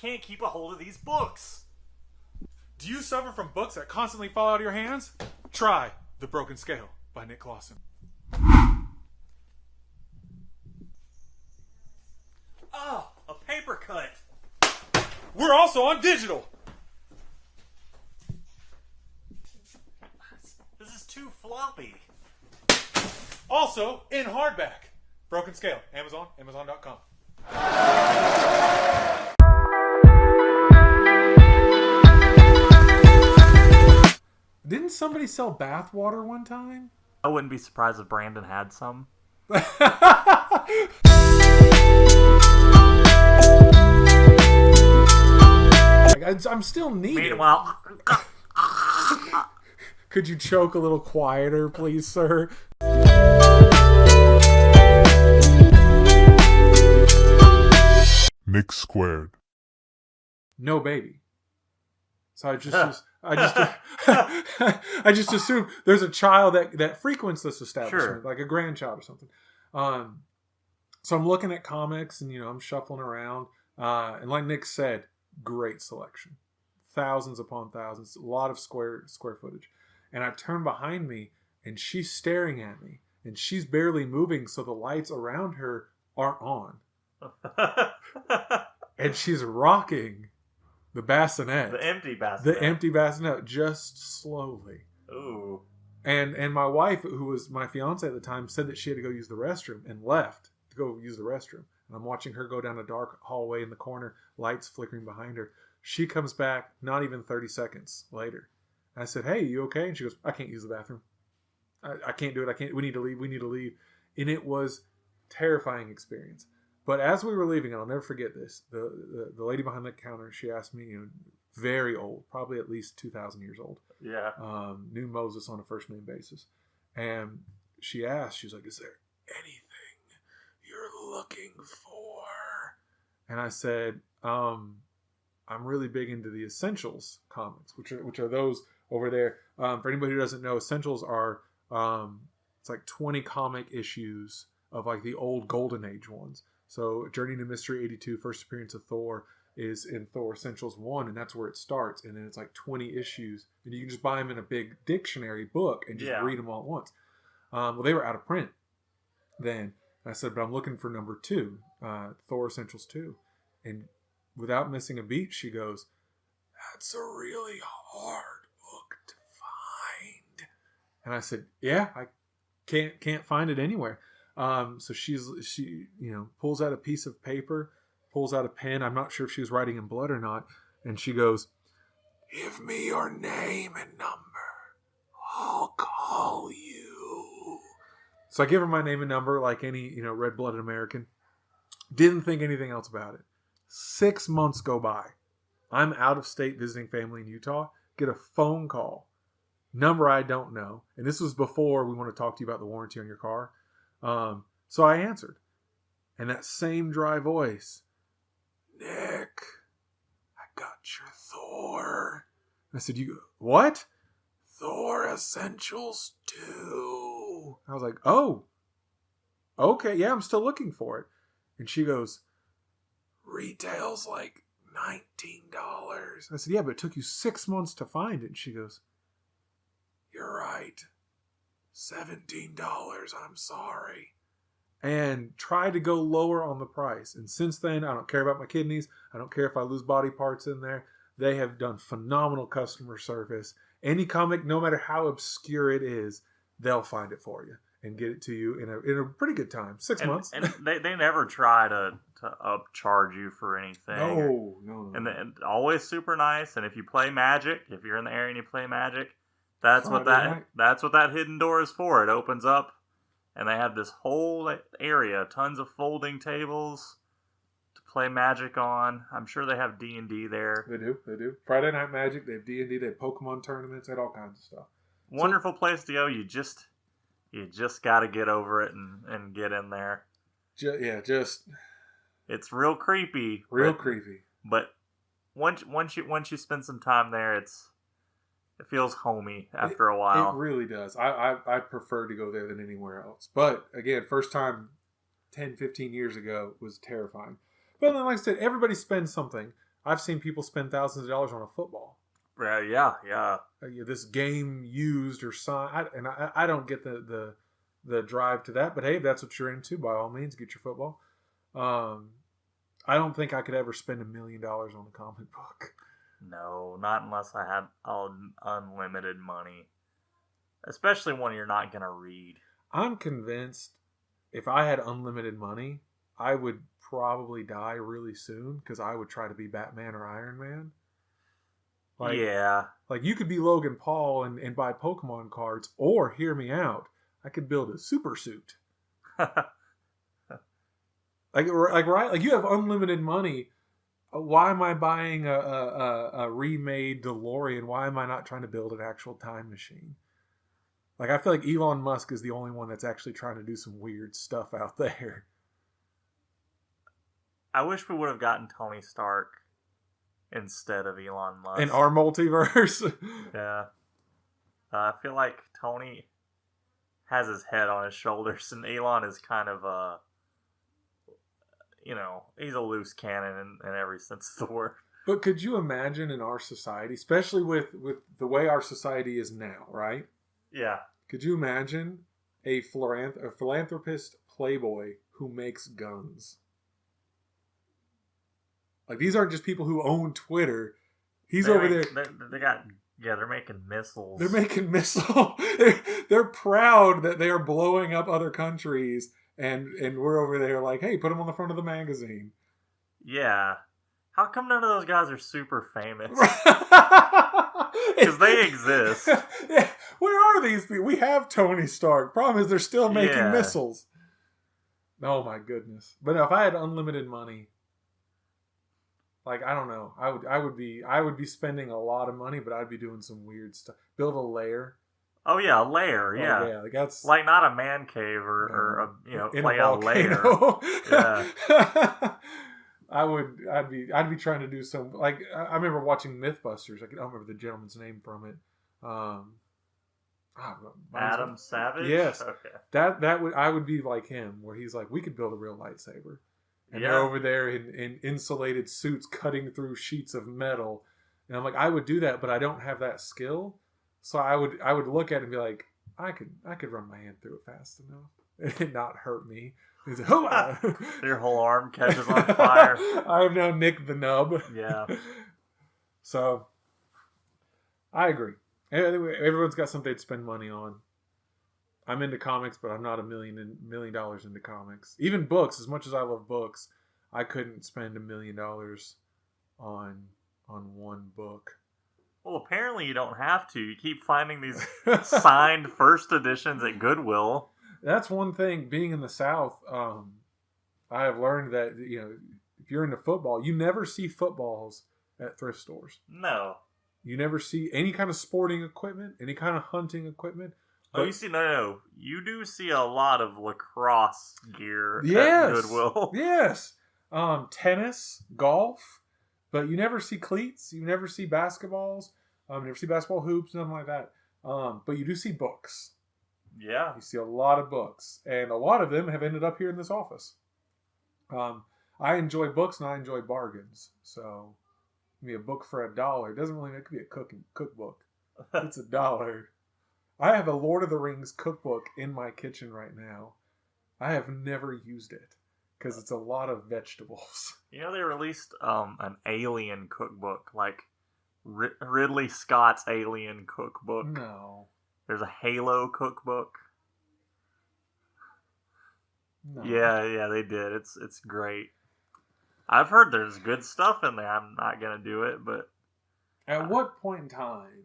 can't keep a hold of these books. Do you suffer from books that constantly fall out of your hands? Try The Broken Scale by Nick Clausen. Oh, a paper cut. We're also on digital. This is too floppy. Also in hardback. Broken Scale. Amazon. Amazon.com. Didn't somebody sell bath water one time? I wouldn't be surprised if Brandon had some. I'm still needed. Meanwhile, Could you choke a little quieter, please, sir? Nick Squared. No baby. So I just assume there's a child that frequents this establishment, Sure. like a grandchild or something. So I'm looking at comics and I'm shuffling around, and like Nick said, great selection, thousands upon thousands, a lot of square footage. And I turn behind me and she's staring at me and she's barely moving, so the lights around her aren't on, and she's rocking the bassinet. the empty bassinet. The empty bassinet, just slowly. Ooh. And my wife, who was my fiance at the time, said that she had to go use the restroom and left to go use the restroom. And I'm watching her go down a dark hallway in the corner, lights flickering behind her. She comes back not even 30 seconds later. I said, "Hey, you okay?" And she goes, "I can't use the bathroom. I can't do it. We need to leave. And it was terrifying experience. But as we were leaving, and I'll never forget this, the lady behind the counter, she asked me, very old, probably at least 2,000 years old. Yeah. Knew Moses on a first name basis. And she asked, she's like, "Is there anything you're looking for?" And I said, I'm really big into the Essentials comics, which are those over there. For anybody who doesn't know, Essentials are, it's like 20 comic issues of like the old Golden Age ones. So Journey into Mystery 82, first appearance of Thor, is in Thor Essentials 1, and that's where it starts. And then it's like 20 issues, and you can just buy them in a big dictionary book and just read them all at once. Well, they were out of print then. I said, "But I'm looking for number 2, Thor Essentials 2. And without missing a beat, she goes, "That's a really hard book to find." And I said, "Yeah, I can't find it anywhere." So she pulls out a piece of paper, pulls out a pen. I'm not sure if she was writing in blood or not. And she goes, "Give me your name and number. I'll call you." So I give her my name and number like any, red-blooded American. Didn't think anything else about it. 6 months go by. I'm out of state visiting family in Utah. Get a phone call. Number I don't know. And this was before we want to talk to you about the warranty on your car. So I answered. And that same dry voice. "Nick, I got your Thor." I said, "You what?" "Thor Essentials 2. I was like, "Oh, okay, yeah, I'm still looking for it." And she goes, "Retail's like $19. I said, "Yeah, but it took you 6 months to find it." And she goes, "You're right. $17. I'm sorry." And tried to go lower on the price. And since then, I don't care about my kidneys. I don't care if I lose body parts in there. They have done phenomenal customer service. Any comic, no matter how obscure it is, they'll find it for you and get it to you in a pretty good time. 6 months. And they never try to upcharge you for anything. No. And always super nice. And if you play Magic, if you're in the area and you play Magic, that's what that hidden door is for. It opens up, and they have this whole area, tons of folding tables to play Magic on. I'm sure they have D&D there. They do. Friday Night Magic. They have D&D. They have Pokemon tournaments. They had all kinds of stuff. Wonderful place to go. You just got to get over it and get in there. It's real creepy. But once you spend some time there, it feels homey after a while. It really does. I prefer to go there than anywhere else. But again, first time 10, 15 years ago was terrifying. But then, like I said, everybody spends something. I've seen people spend thousands of dollars on a football. Yeah. This game used or signed, and I don't get the drive to that. But hey, if that's what you're into, by all means, get your football. I don't think I could ever spend $1 million on a comic book. No, not unless I had unlimited money. Especially one you're not going to read. I'm convinced if I had unlimited money, I would probably die really soon because I would try to be Batman or Iron Man. Like you could be Logan Paul and buy Pokemon cards, or hear me out, I could build a super suit. Like you have unlimited money. Why am I buying a remade DeLorean? Why am I not trying to build an actual time machine? Like, I feel like Elon Musk is the only one that's actually trying to do some weird stuff out there. I wish we would have gotten Tony Stark instead of Elon Musk. In our multiverse? Yeah. I feel like Tony has his head on his shoulders, and Elon is kind of he's a loose cannon in every sense of the word. But could you imagine in our society, especially with the way our society is now, right? Yeah. Could you imagine a philanthropist playboy who makes guns? Like, these aren't just people who own Twitter. They're making missiles. They're making missiles. They're proud that they are blowing up other countries, and we're over there like, hey, put them on the front of the magazine. Yeah. How come none of those guys are super famous? Because they exist. Yeah. Where are these people? We have Tony Stark. Problem is they're still making missiles. Oh my goodness. But if I had unlimited money, like, I don't know. I would be spending a lot of money, but I'd be doing some weird stuff. Build a lair. Oh yeah, a lair, yeah. Oh, yeah, like that's like not a man cave or play a lair. Yeah. I'd be trying to do some, like, I remember watching Mythbusters. I don't remember the gentleman's name from it. Adam Savage? Yes. Okay. I would be like him, where he's like, we could build a real lightsaber. And they're over there in insulated suits cutting through sheets of metal. And I'm like, I would do that, but I don't have that skill. So I would look at it and be like, I could run my hand through it fast enough. It not hurt me. Like, your whole arm catches on fire. I have now nicked the nub. Yeah. So, I agree. Everyone's got something to spend money on. I'm into comics, but I'm not $1 million into comics. Even books, as much as I love books, I couldn't spend $1 million on one book. Well, apparently you don't have to. You keep finding these signed first editions at Goodwill. That's one thing. Being in the South, I have learned that if you're into football, you never see footballs at thrift stores. No. You never see any kind of sporting equipment, any kind of hunting equipment. Oh, you see, no. You do see a lot of lacrosse gear at Goodwill. Yes. Tennis, golf, but you never see cleats. You never see basketballs. You never see basketball hoops, nothing like that. But you do see books. Yeah. You see a lot of books. And a lot of them have ended up here in this office. I enjoy books and I enjoy bargains. So, give me a book for $1. It doesn't really, it could be a cookbook. It's $1. I have a Lord of the Rings cookbook in my kitchen right now. I have never used it because it's a lot of vegetables. They released an Alien cookbook, like Ridley Scott's Alien cookbook. No. There's a Halo cookbook. No. Yeah, they did. It's great. I've heard there's good stuff in there. I'm not gonna do it, but at what point in time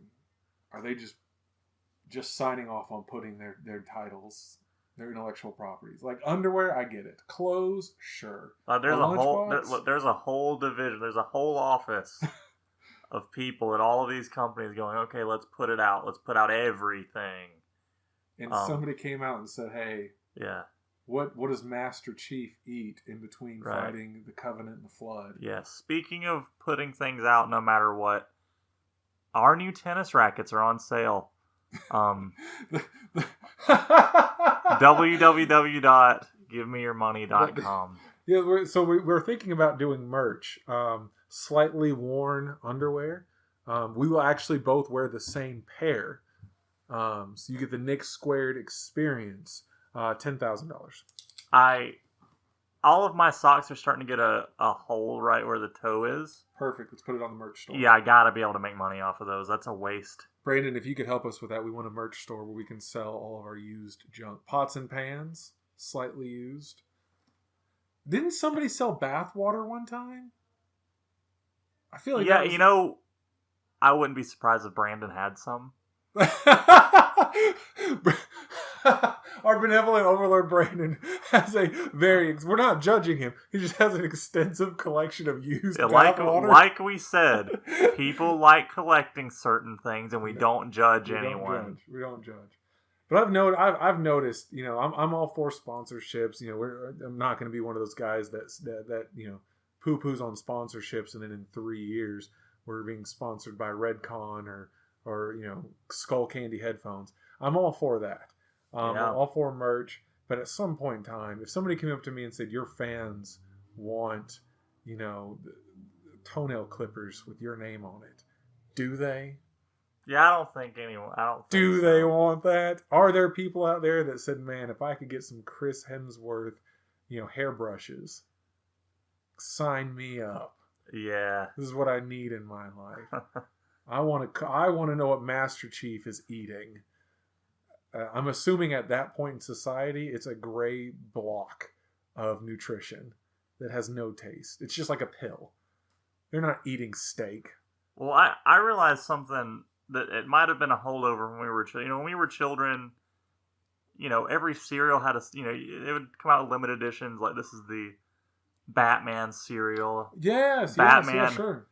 are they just signing off on putting their titles, their intellectual properties? Like underwear, I get it. Clothes, sure. There's a whole division. There's a whole office of people at all of these companies going, okay, let's put it out. Let's put out everything. And somebody came out and said, hey, yeah, what does Master Chief eat in between fighting the Covenant and the Flood? Yeah. Speaking of putting things out no matter what, our new tennis rackets are on sale. www.givemeyourmoney.com. Yeah, we're thinking about doing merch. Slightly worn underwear. We will actually both wear the same pair. So you get the Nick Squared experience. $10,000. All of my socks are starting to get a hole right where the toe is. Perfect. Let's put it on the merch store. Yeah, I gotta be able to make money off of those. That's a waste. Brandon, if you could help us with that, we want a merch store where we can sell all of our used junk. Pots and pans, slightly used. Didn't somebody sell bath water one time? I feel like yeah, I wouldn't be surprised if Brandon had some. Our benevolent overlord Brandon has we're not judging him. He just has an extensive collection of used bath water. Like we said, people like collecting certain things, and we don't judge anyone. We don't judge. But I've noticed, I'm all for sponsorships. I'm not going to be one of those guys that poo-poos on sponsorships, and then in 3 years we're being sponsored by Redcon or Skull Candy headphones. I'm all for that. I'm all for merch. But at some point in time, if somebody came up to me and said, your fans want, toenail clippers with your name on it, do they? Yeah, I don't think anyone. Do they want that? Are there people out there that said, man, if I could get some Chris Hemsworth, hairbrushes, sign me up. Yeah. This is what I need in my life. I want to know what Master Chief is eating. I'm assuming at that point in society, it's a gray block of nutrition that has no taste. It's just like a pill. They're not eating steak. Well, I realized something that it might have been a holdover when we were children. When we were children, every cereal had it would come out with limited editions. Like, this is the Batman cereal. Yes, Batman, yeah, sure.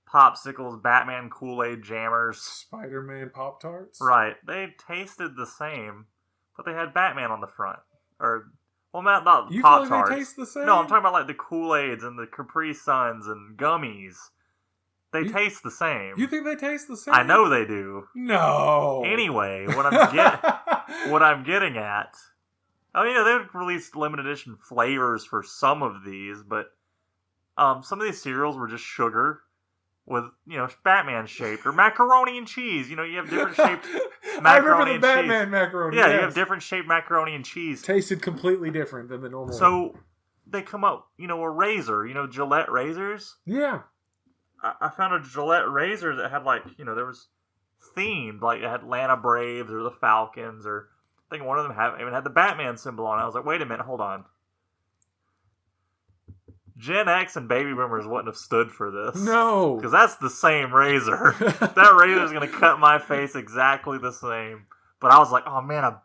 Popsicles, Batman Kool-Aid jammers, Spider-Man Pop-Tarts. Right. They tasted the same, but they had Batman on the front. Not Pop-Tarts. You feel like they taste the same? No, I'm talking about like the Kool-Aids and the Capri Suns and gummies. They taste the same. You think they taste the same? I know they do. No. Anyway, what I'm getting at, they've released limited edition flavors for some of these, but some of these cereals were just sugar with, Batman shaped, or macaroni and cheese. You have different shaped macaroni and cheese. I remember the Batman macaroni. Yeah, yes. You have different shaped macaroni and cheese. Tasted completely different than the normal So they come up, a razor, Gillette razors. Yeah. I found a Gillette razor that had there was themed, like it had Atlanta Braves or the Falcons, or I think one of them even had the Batman symbol on it. I was like, wait a minute, hold on. Gen X and baby boomers wouldn't have stood for this. No. Because that's the same razor. That razor is going to cut my face exactly the same. But I was like, oh man, a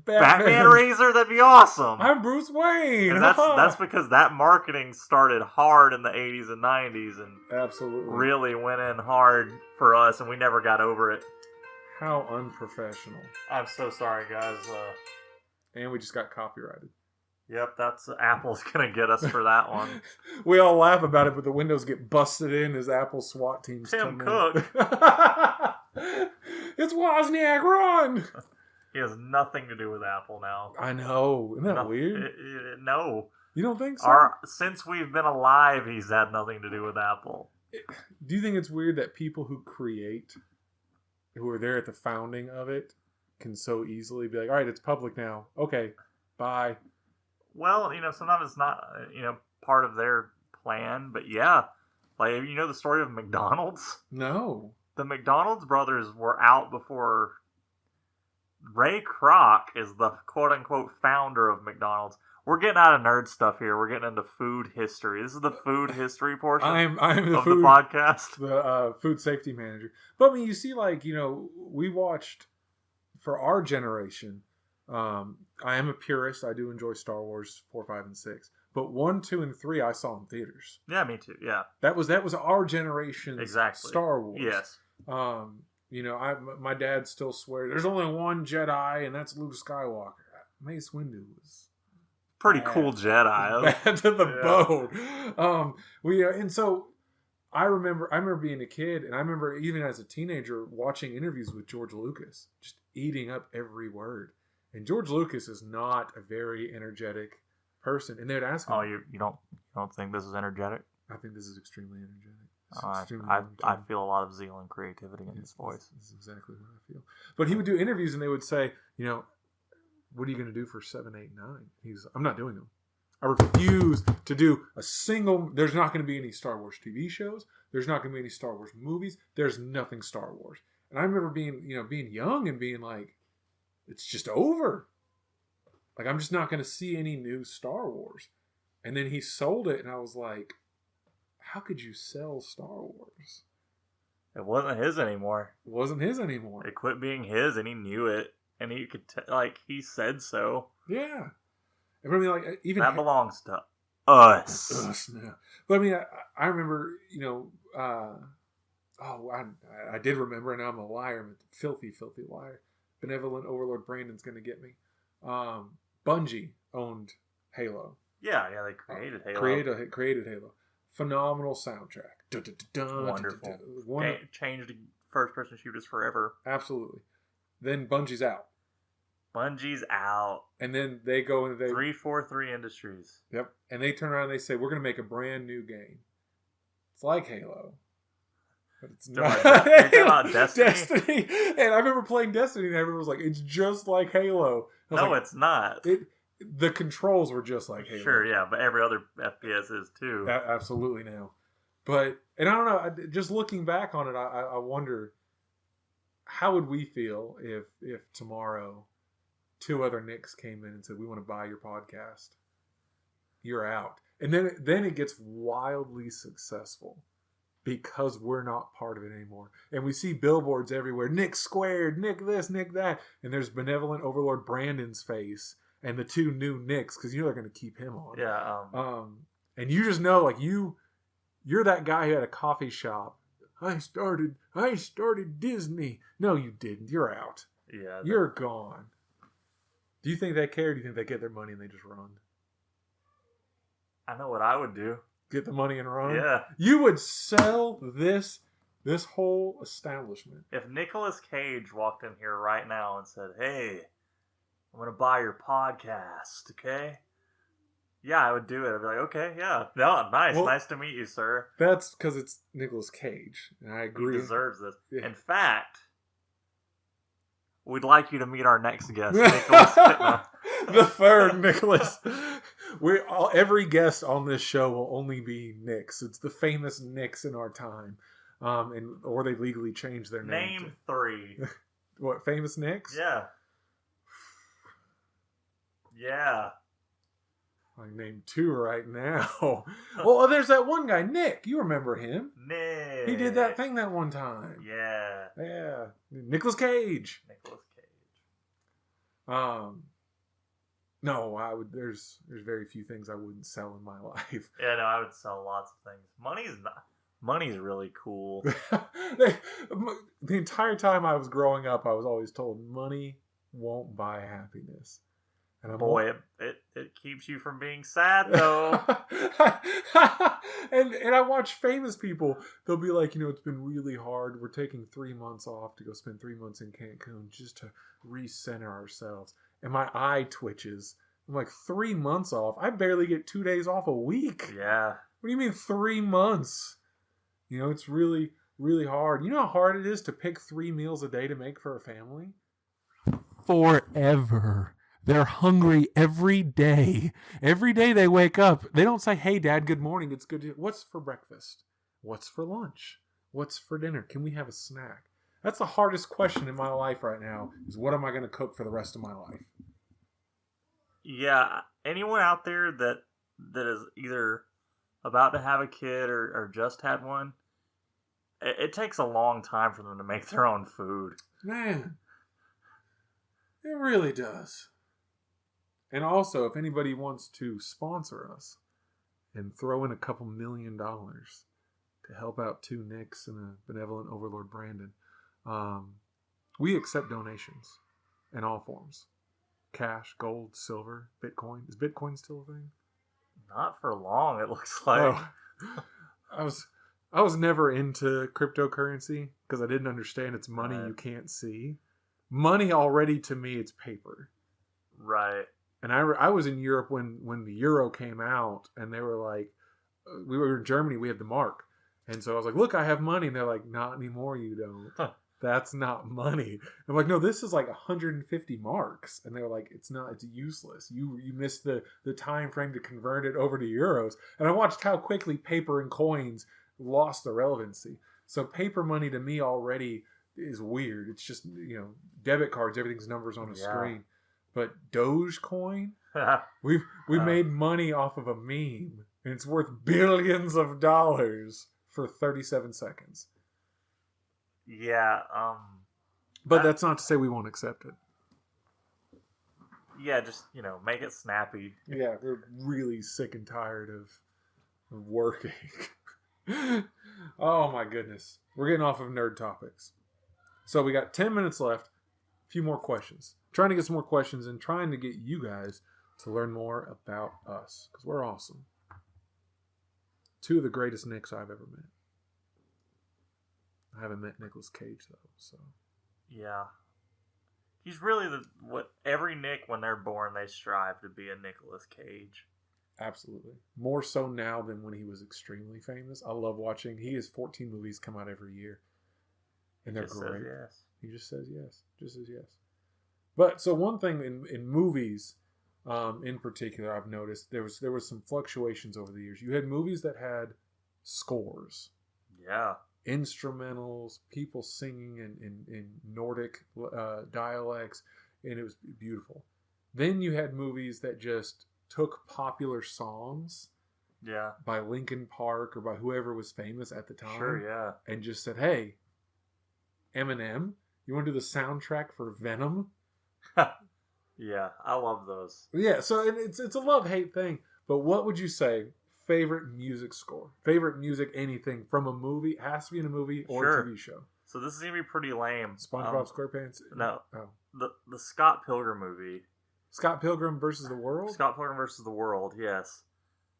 Batman razor? That'd be awesome. I'm Bruce Wayne. And that's because that marketing started hard in the 80s and 90s and absolutely really went in hard for us, and we never got over it. How unprofessional. I'm so sorry, guys. And we just got copyrighted. Yep, that's Apple's going to get us for that one. We all laugh about it, but the windows get busted in as Apple SWAT teams Tim come Cook. in. It's Wozniak, run! He has nothing to do with Apple now. I know. Isn't that weird? No. You don't think so? Since we've been alive, he's had nothing to do with Apple. Do you think it's weird that people who are there at the founding of it, can so easily be like, all right, it's public now. Okay, bye. Well, sometimes it's not, part of their plan, but yeah. Like, the story of McDonald's? No. The McDonald's brothers were out before Ray Kroc is the quote-unquote founder of McDonald's. We're getting out of nerd stuff here. We're getting into food history. This is the food history portion I'm of the podcast. The food safety manager. But you see, we watched, for our generation, I am a purist. I do enjoy Star Wars 4, 5, and 6. But 1, 2, and 3 I saw in theaters. Yeah, me too. Yeah. That was our generation's Star Wars. Yes. My dad still swears there's only one Jedi, and that's Luke Skywalker. Mace Windu was pretty cool Jedi. Bad to the bone. And so I remember being a kid, and I remember even as a teenager watching interviews with George Lucas, just eating up every word. And George Lucas is not a very energetic person, and they'd ask him. Oh, you don't think this is energetic? I think this is extremely energetic. I feel a lot of zeal and creativity in his voice. This is exactly what I feel. But he would do interviews, and they would say, what are you going to do for 7, 8, 9? I'm not doing them. I refuse to do a single. There's not going to be any Star Wars TV shows. There's not going to be any Star Wars movies. There's nothing Star Wars. And I remember being young and being like, it's just over. Like, I'm just not going to see any new Star Wars. And then he sold it, and I was like, how could you sell Star Wars? It wasn't his anymore. It wasn't his anymore. It quit being his, and he knew it. And he could, he said so. Yeah. I mean, even that belongs to us. Us now. But I mean, I remember, I did remember, and I'm a liar. I'm a filthy, filthy liar. Benevolent Overlord Brandon's going to get me. Bungie owned Halo. Yeah, they created Halo. Created Halo. Phenomenal soundtrack. Wonderful. Changed first-person shooters forever. Absolutely. Then Bungie's out. And then they go and 343 Industries. Yep. And they turn around and they say, we're going to make a brand new game. It's like Halo. But it's not. About Destiny? And I remember playing Destiny and everyone was like, it's just like Halo. No, it's not. The controls were just like Halo. Sure, yeah, but every other FPS is too. Absolutely now. But, and I don't know, just looking back on it, I wonder, how would we feel if tomorrow 2 other Nicks came in and said, we want to buy your podcast? You're out. And then it gets wildly successful because we're not part of it anymore. And we see billboards everywhere. Nick Squared, Nick this, Nick that. And there's Benevolent Overlord Brandon's face and the 2 new Nicks, because they're going to keep him on. Yeah. And you just know, you're that guy who had a coffee shop. I started Disney. No, you didn't. You're out. Yeah. You're gone. Do you think they care? Or do you think they get their money and they just run? I know what I would do. Get the money and run? Yeah. You would sell this whole establishment. If Nicolas Cage walked in here right now and said, hey, I'm going to buy your podcast, okay? Yeah, I would do it. I'd be like, okay, yeah. No, nice. Well, nice to meet you, sir. That's because it's Nicolas Cage. And I agree. He deserves this. Yeah. In fact, we'd like you to meet our next guest, Nicholas. The third Nicholas. Every guest on this show will only be Nicks. It's the famous Nicks in our time, or they legally changed their name. Name 3. What, famous Nicks? Yeah. Yeah. I named 2 right now. Well, there's that one guy, Nick. You remember him? Nick. He did that thing that one time. Yeah. Yeah. Nicolas Cage. No, I would. There's very few things I wouldn't sell in my life. Yeah, no, I would sell lots of things. Money's really cool. The entire time I was growing up, I was always told money won't buy happiness. And it keeps you from being sad though. and I watch famous people. They'll be like, it's been really hard. We're taking 3 months off to go spend 3 months in Cancun just to recenter ourselves. And my eye twitches. I'm like, 3 months off? I barely get 2 days off a week. Yeah. What do you mean 3 months? It's really, really hard. You know how hard it is to pick 3 meals a day to make for a family? Forever. They're hungry every day. Every day they wake up. They don't say, hey, Dad, good morning. It's good. What's for breakfast? What's for lunch? What's for dinner? Can we have a snack? That's the hardest question in my life right now, is what am I going to cook for the rest of my life? Yeah. Anyone out there that is either about to have a kid or just had one, it takes a long time for them to make their own food. Man, it really does. And also, if anybody wants to sponsor us and throw in a couple $1 million to help out 2 Nicks and a Benevolent Overlord Brandon, we accept donations in all forms. Cash, gold, silver, Bitcoin. Is Bitcoin still a thing? Not for long, it looks like. Oh, I was never into cryptocurrency because I didn't understand it's money you can't see. Money already, to me, it's paper. Right. And I was in Europe when the euro came out, and they were like, we were in Germany, we had the mark. And so I was like, look, I have money. And they're like, not anymore, you don't. Huh. That's not money. I'm like, no, this is like 150 marks. And they were like, it's not, it's useless. You missed the time frame to convert it over to euros. And I watched how quickly paper and coins lost their relevancy. So paper money to me already is weird. It's just, debit cards, everything's numbers on a screen. But Dogecoin, we made money off of a meme, and it's worth billions of dollars for 37 seconds. Yeah. But that's not to say we won't accept it. Yeah, just, make it snappy. Yeah, we're really sick and tired of working. Oh my goodness. We're getting off of nerd topics. So we got 10 minutes left. A few more questions. Trying to get some more questions and trying to get you guys to learn more about us. Because we're awesome. Two of the greatest Nicks I've ever met. I haven't met Nicolas Cage, though. So yeah. He's really what every Nick, when they're born, they strive to be a Nicolas Cage. Absolutely. More so now than when he was extremely famous. I love watching. He has 14 movies come out every year. And they're great. Says yes. He just says yes. Just says yes. But so one thing in movies, in particular, I've noticed there was some fluctuations over the years. You had movies that had scores. Yeah. Instrumentals, people singing in Nordic dialects, and it was beautiful. Then you had movies that just took popular songs, by Linkin Park or by whoever was famous at the time, sure, yeah, and just said, "Hey, Eminem, you want to do the soundtrack for Venom?" Yeah, I love those. Yeah, so it's a love-hate thing. But what would you say? Favorite music score, favorite music, anything from a movie? It has to be in a movie or a TV show. So this is gonna be pretty lame. SpongeBob SquarePants? No. The Scott Pilgrim movie. Scott Pilgrim versus the World? Scott Pilgrim versus the World, yes.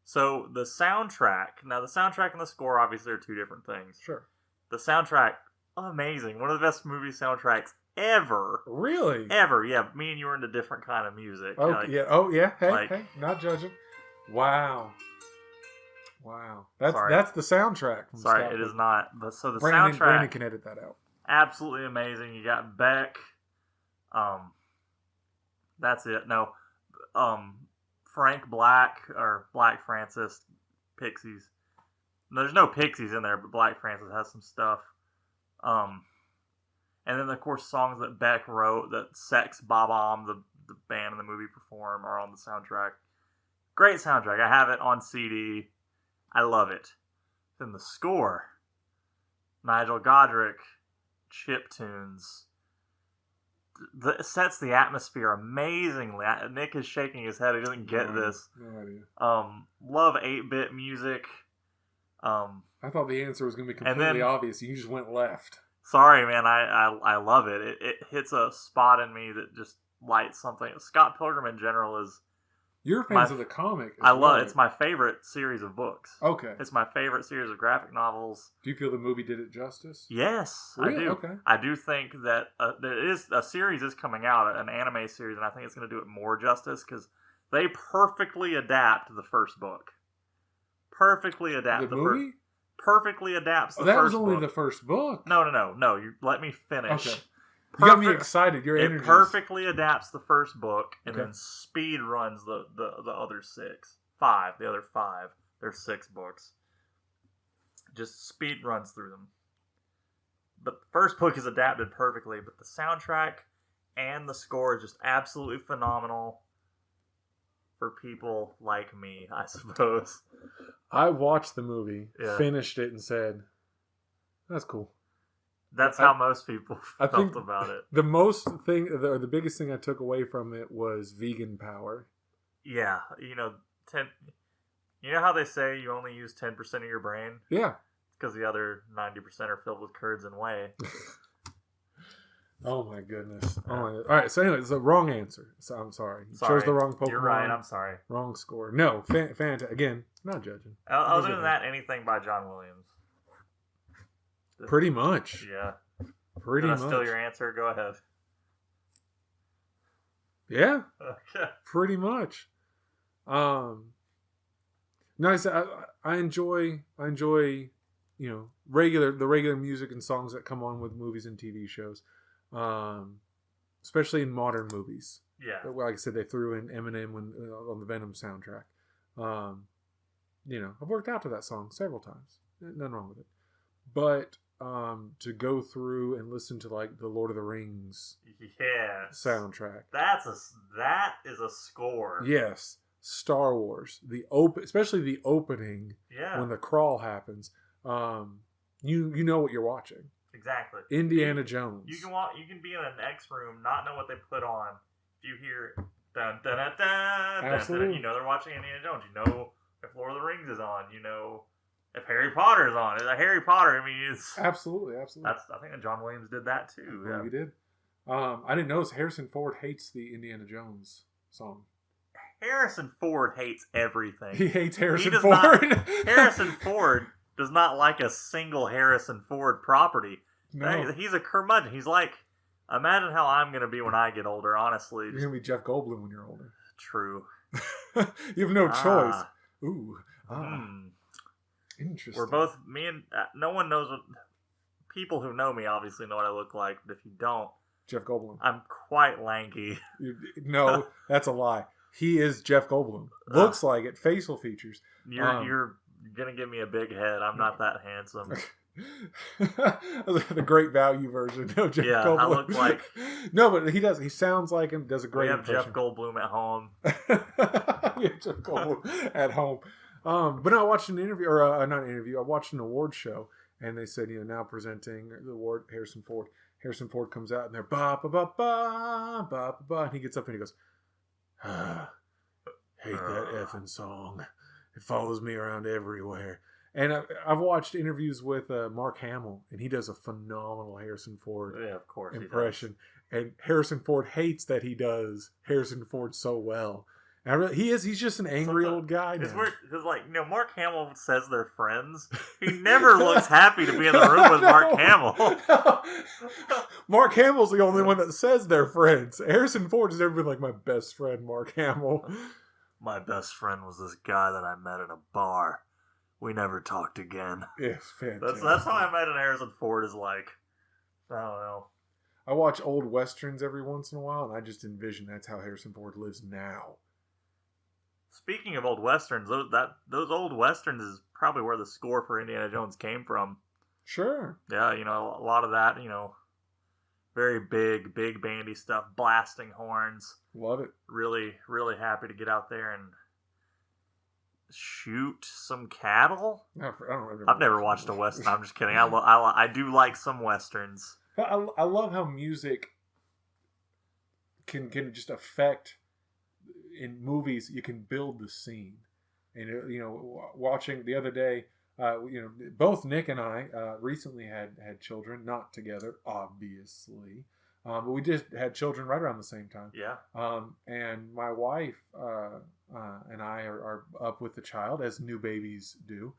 So the soundtrack. Now the soundtrack and the score obviously are two different things. Sure. The soundtrack, amazing. One of the best movie soundtracks ever. Really? Ever, yeah. Me and you were into different kind of music. Oh, yeah. Oh, yeah. Hey, not judging. Wow. That's the soundtrack. From Sorry, Scott it is not. But so the Brandon, soundtrack. Brandon can edit that out. Absolutely amazing. You got Beck. That's it. No. Frank Black or Black Francis. Pixies. There's no Pixies in there, but Black Francis has some stuff. And then of course songs that Beck wrote, that Sex Bob-omb, the band in the movie, perform, are on the soundtrack. Great soundtrack. I have it on CD. I love it. Then the score. Nigel Godrich, chiptunes. It sets the atmosphere amazingly. Nick is shaking his head. He doesn't get this. No idea. Love 8-bit music. I thought the answer was going to be completely obvious. You just went left. Sorry, man. I love it. It hits a spot in me that just lights something. Scott Pilgrim in general is... You're fans of the comic. I love it. It's my favorite series of books. Okay. It's my favorite series of graphic novels. Do you feel the movie did it justice? Yes, really? I do. Okay. I do think that there is a series is coming out, an anime series, and I think it's going to do it more justice because they perfectly adapt the first book. Perfectly adapt the movie. Perfectly adapts the that first was only book. The first book. No. You let me finish. Okay. You got me excited. Your energy. It perfectly adapts the first book and then speed runs the other 5. The other 5. There's 6 books. Just speed runs through them. But the first book is adapted perfectly, but the soundtrack and the score is just absolutely phenomenal for people like me, I suppose. I watched the movie, finished it, and said, "That's cool." That's how most people felt about it. The biggest thing I took away from it was vegan power. Yeah, you know how they say you only use 10% of your brain? Yeah. Because the other 90% are filled with curds and whey. Oh my goodness. All right, so anyway, it's a wrong answer. So I'm sorry. You chose the wrong Pokemon. You're right, I'm sorry. Wrong score. No, Fanta, again, not judging. Other than that, anything by John Williams. Pretty much. Yeah. Pretty much. Did I steal your answer? Go ahead. Yeah, Okay. pretty much. Nice. I enjoy the regular music and songs that come on with movies and TV shows, especially in modern movies. Yeah. Like I said, they threw in Eminem on the Venom soundtrack. I've worked out to that song several times. Nothing wrong with it. But to go through and listen to like the Lord of the Rings soundtrack. That is a score. Yes. Star Wars, especially the opening, when the crawl happens, you know what you're watching. Exactly. Indiana Jones. You can be in an X room, not know what they put on. If you hear dun dun dun dun, absolutely, you know they're watching Indiana Jones. You know if Lord of the Rings is on. You know if Harry Potter is on. It's a Harry Potter. I mean, it's absolutely. I think that John Williams did that too. Yeah, he did. I didn't notice Harrison Ford hates the Indiana Jones song. Harrison Ford hates everything. He hates Harrison Ford. Harrison Ford does not like a single Harrison Ford property. No. He's a curmudgeon. He's like, imagine how I'm going to be when I get older, honestly. You're going to be Jeff Goldblum when you're older. True. You have no choice. Ooh. Interesting. We're both, no one knows what, people who know me obviously know what I look like, but if you don't. Jeff Goldblum. I'm quite lanky. No, that's a lie. He is Jeff Goldblum. Looks like it. Facial features. You're gonna give me a big head. I'm not that handsome. The Great Value version of Jeff Goldblum. I look like. No, but he does. He sounds like him. Does a great. We have Jeff Goldblum at home. Yeah, Jeff Goldblum at home. But I watched an interview, or not an interview. I watched an award show, and they said, now presenting the award, Harrison Ford. Harrison Ford comes out, and they're ba ba ba ba ba ba, and he gets up and he goes. Hate that effing song. It follows me around everywhere. And I've watched interviews with Mark Hamill, and he does a phenomenal Harrison Ford of course impression. And Harrison Ford hates that he does Harrison Ford so well. And he's just an angry old guy now. Because Mark Hamill says they're friends. He never looks happy to be in the room with Mark Hamill. Mark Hamill's the only one that says they're friends. Harrison Ford has never been like my best friend, Mark Hamill. My best friend was this guy that I met at a bar. We never talked again. Yes, fantastic. That's how I imagine Harrison Ford is like. I don't know. I watch old westerns every once in a while, and I just envision that's how Harrison Ford lives now. Speaking of old westerns, those old westerns is probably where the score for Indiana Jones came from. Sure. Yeah, a lot of that, very big bandy stuff, blasting horns. Love it. Really, really happy to get out there and shoot some cattle. I've never watched a western. I'm just kidding. I do like some westerns. I love how music can just affect. In movies, you can build the scene, and watching the other day, both Nick and I recently had children, not together, obviously, but we just had children right around the same time. Yeah. And my wife and I are up with the child as new babies do.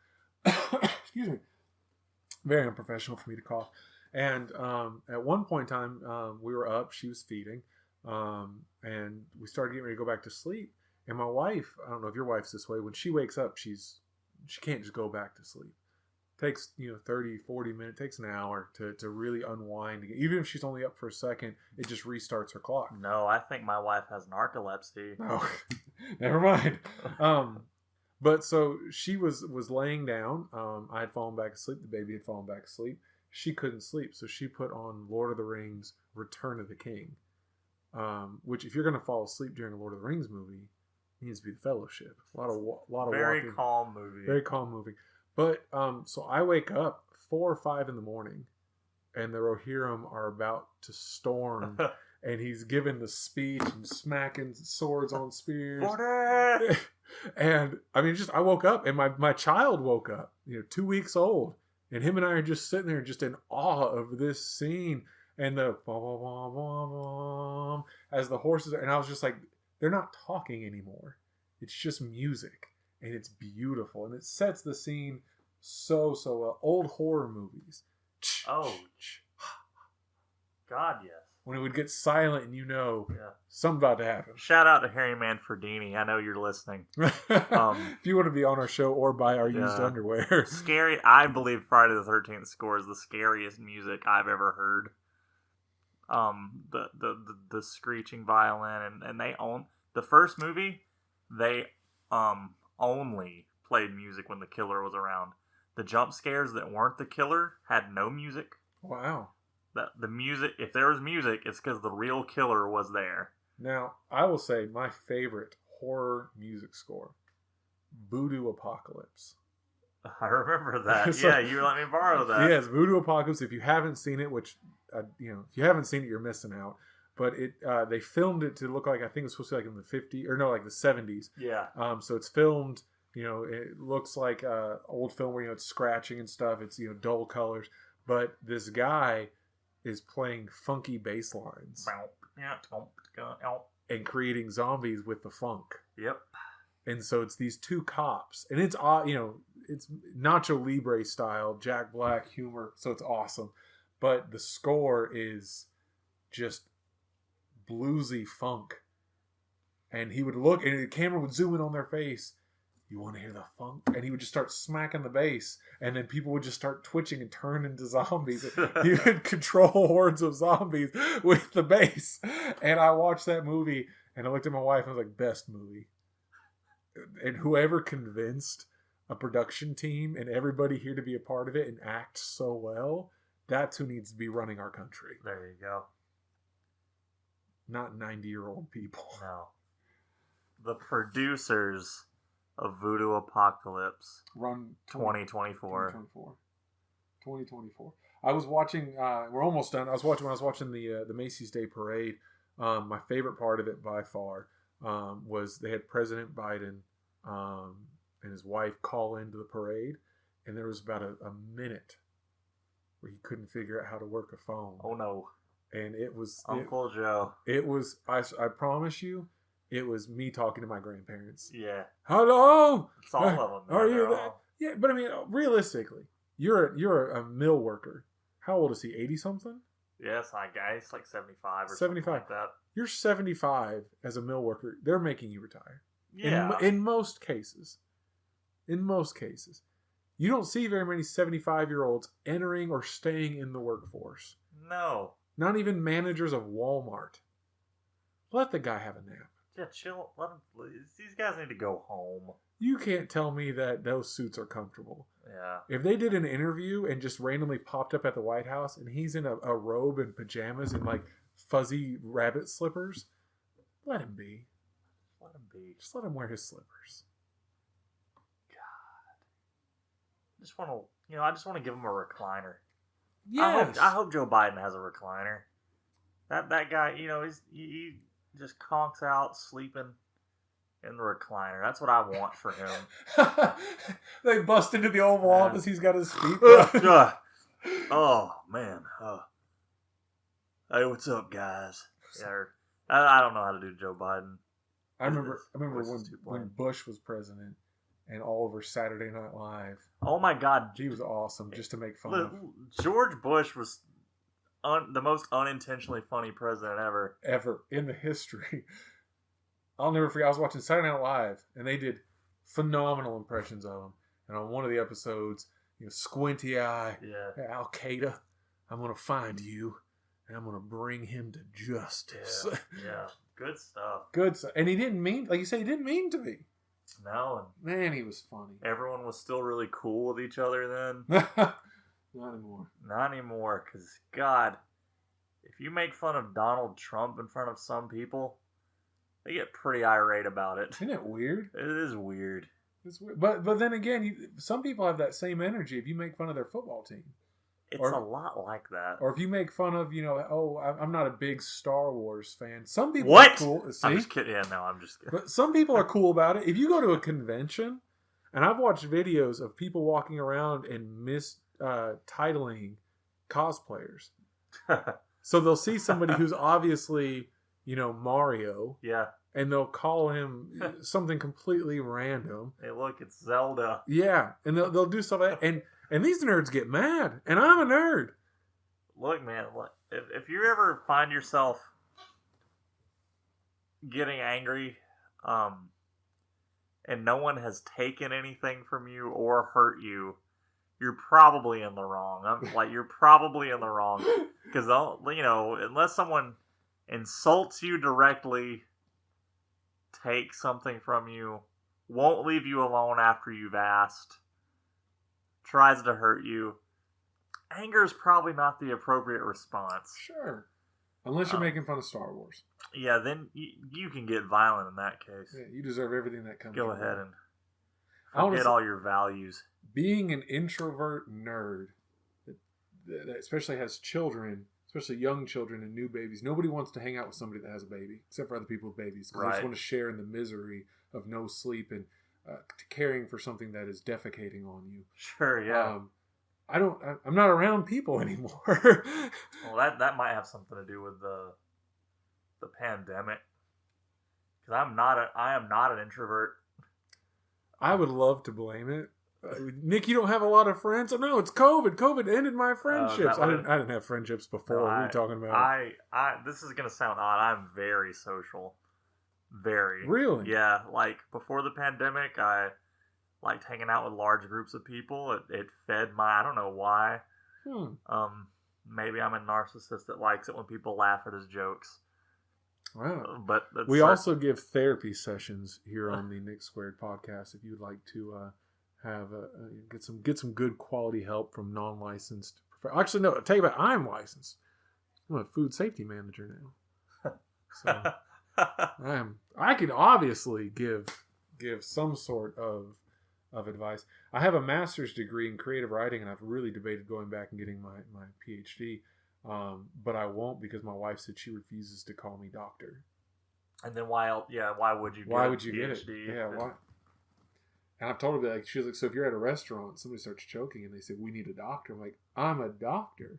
Excuse me. Very unprofessional for me to cough. And at one point in time, we were up. She was feeding. And we started getting ready to go back to sleep. And my wife, I don't know if your wife's this way, when she wakes up, she can't just go back to sleep. It takes 30, 40 minutes, takes an hour to really unwind. Even if she's only up for a second, it just restarts her clock. No, I think my wife has narcolepsy. Oh, never mind. But so she was laying down. I had fallen back asleep. The baby had fallen back asleep. She couldn't sleep, so she put on Lord of the Rings: Return of the King. Which, if you're going to fall asleep during a Lord of the Rings movie, it needs to be The Fellowship. A lot of very walking. Calm movie. Very calm movie. But so I wake up 4 or 5 in the morning, and the Rohirrim are about to storm, and he's giving the speech and smacking swords on spears. And I mean, I woke up, and my child woke up, 2 weeks old, and him and I are just sitting there, just in awe of this scene. And the bom, bom, bom, bom, bom, as the horses are, and I was just like, they're not talking anymore. It's just music, and it's beautiful, and it sets the scene so well. Old horror movies. Oh, God, yes. when it would get silent and Yeah. something about to happen. Shout out to Harry Manfredini. I know you're listening. If you want to be on our show or buy our used underwear. Scary. I believe Friday the 13th score is the scariest music I've ever heard. The screeching violin and they own the first movie. They only played music when the killer was around. The jump scares that weren't the killer had no music. Wow. The music, if there was music, it's because the real killer was there. Now, I will say my favorite horror music score, Voodoo Apocalypse. I remember that. So, yeah, you let me borrow that. Yes, Voodoo Apocalypse. If you haven't seen it, which if you haven't seen it, you're missing out. But they filmed it to look like, I think it was supposed to be like in the 50s or no, like the 70s. Yeah. So it's filmed. It looks like old film where it's scratching and stuff. It's dull colors. But this guy is playing funky bass lines and creating zombies with the funk. Yep. And so it's these two cops, and it's it's Nacho Libre style, Jack Black humor, so it's awesome. But the score is just bluesy funk, and he would look, and the camera would zoom in on their face. You want to hear the funk? And he would just start smacking the bass, and then people would just start twitching and turn into zombies. He would control hordes of zombies with the bass. And I watched that movie, and I looked at my wife, and I was like, best movie. And whoever convinced a production team and everybody here to be a part of it and act so well, that's who needs to be running our country. There you go. Not 90-year-old people. No. The producers of Voodoo Apocalypse run 2024. 2024. I was watching. We're almost done. I was watching the Macy's Day Parade. My favorite part of it by far was they had President Biden and his wife call into the parade, and there was about a minute where he couldn't figure out how to work a phone. Oh no! And it was Uncle Joe. It was. I promise you. It was me talking to my grandparents. Yeah. Hello. It's all of them. Are you that? Yeah, but I mean, realistically, you're a mill worker. How old is he? 80 something? Yes, I guess like 75 or 75. something like that. You're 75 as a mill worker. They're making you retire. Yeah. In most cases. In most cases. You don't see very many 75-year-olds entering or staying in the workforce. No. Not even managers of Walmart. Let the guy have a nap. Yeah, chill. Let him. These guys need to go home. You can't tell me that those suits are comfortable. Yeah. If they did an interview and just randomly popped up at the White House and he's in a robe and pajamas and like fuzzy rabbit slippers, let him be. Let him be. Just let him wear his slippers. God. I just want to give him a recliner. Yes. I hope Joe Biden has a recliner. That guy, he just conks out sleeping in the recliner. That's what I want for him. They bust into the Oval Office. He's got his feet. Oh man. Hey, what's up, guys? Yeah, I don't know how to do Joe Biden. I remember when Bush was president and Oliver Saturday Night Live. Oh my God, he was awesome. Just to make fun of. George Bush was the most unintentionally funny president ever in the history. I'll never forget. I was watching Saturday Night Live, and they did phenomenal impressions of him. And on one of the episodes, squinty eye, Al Qaeda, I'm going to find you, and I'm going to bring him to justice. Yeah, good stuff. Good stuff. And he didn't mean, like you say, he didn't mean to be. No. Man, he was funny. Everyone was still really cool with each other then. Not anymore, because, God, if you make fun of Donald Trump in front of some people, they get pretty irate about it. Isn't it weird? It is weird. It's weird. But then again, some people have that same energy if you make fun of their football team. It's a lot like that. Or if you make fun of, I'm not a big Star Wars fan. Some people are cool. See? I'm just kidding. Yeah, no, I'm just kidding. But some people are cool about it. If you go to a convention, and I've watched videos of people walking around and titling cosplayers. So they'll see somebody who's obviously, Mario. Yeah. And they'll call him something completely random. Hey, look, it's Zelda. Yeah. And they'll do stuff like that. And these nerds get mad. And I'm a nerd. Look, man, if you ever find yourself getting angry, and no one has taken anything from you or hurt you, you're probably in the wrong. You're probably in the wrong because unless someone insults you directly, takes something from you, won't leave you alone after you've asked, tries to hurt you, anger is probably not the appropriate response. Sure. Unless you're making fun of Star Wars. Yeah, then you can get violent in that case. Yeah, you deserve everything that comes. Go ahead and forget all your values. Being an introvert nerd that especially has children, especially young children and new babies, nobody wants to hang out with somebody that has a baby, except for other people with babies. Because they just want to share in the misery of no sleep and caring for something that is defecating on you. Sure, yeah. I'm not around people anymore. Well, that might have something to do with the pandemic. Because I am not an introvert. I would love to blame it. Nick, you don't have a lot of friends? Oh no, it's COVID. COVID ended my friendships. I didn't have friendships before. What are you talking about? This is gonna sound odd. I'm very social. Very. Really? Yeah. Like before the pandemic, I liked hanging out with large groups of people. It fed I don't know why. Maybe I'm a narcissist that likes it when people laugh at his jokes. Wow. But we also give therapy sessions here on the Nick Squared podcast. If you'd like to have get some good quality help from non-licensed. Actually, no. I'll tell you what. I'm licensed. I'm a food safety manager now. So I could obviously give some sort of advice. I have a master's degree in creative writing, and I've really debated going back and getting my PhD. But I won't because my wife said she refuses to call me doctor. And then why would you? Why would you get it? PhD? Yeah, why? And I've told her she was like, so if you're at a restaurant, somebody starts choking, and they say we need a doctor. I'm like, I'm a doctor.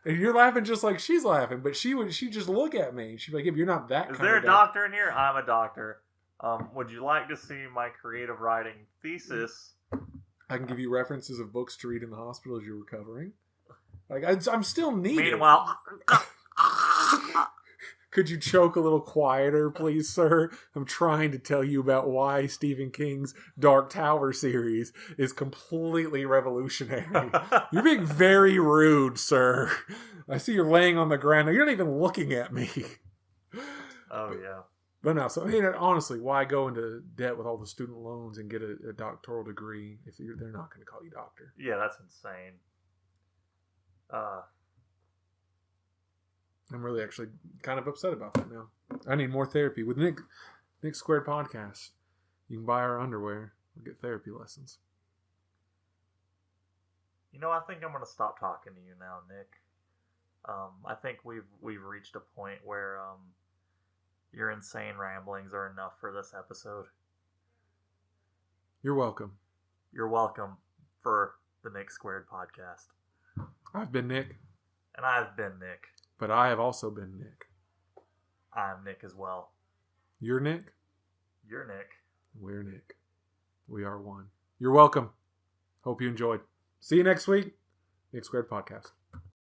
And you're laughing just like she's laughing, but she just look at me. She'd be like, if you're not that. Is there a doctor in here? I'm a doctor. Would you like to see my creative writing thesis? I can give you references of books to read in the hospital as you're recovering. Like I'm still needed. Meanwhile, could you choke a little quieter, please, sir? I'm trying to tell you about why Stephen King's Dark Tower series is completely revolutionary. You're being very rude, sir. I see you're laying on the ground. You're not even looking at me. Oh, yeah. But no, so I mean, honestly, why go into debt with all the student loans and get a doctoral degree if they're not going to call you doctor? Yeah, that's insane. I'm really actually kind of upset about that now. I need more therapy. With Nick Squared Podcast, you can buy our underwear and get therapy lessons. I think I'm going to stop talking to you now, Nick. I think we've reached a point where your insane ramblings are enough for this episode. You're welcome. You're welcome for the Nick Squared Podcast. I've been Nick. And I've been Nick. But I have also been Nick. I'm Nick as well. You're Nick? You're Nick. We're Nick. We are one. You're welcome. Hope you enjoyed. See you next week. Nick Squared Podcast.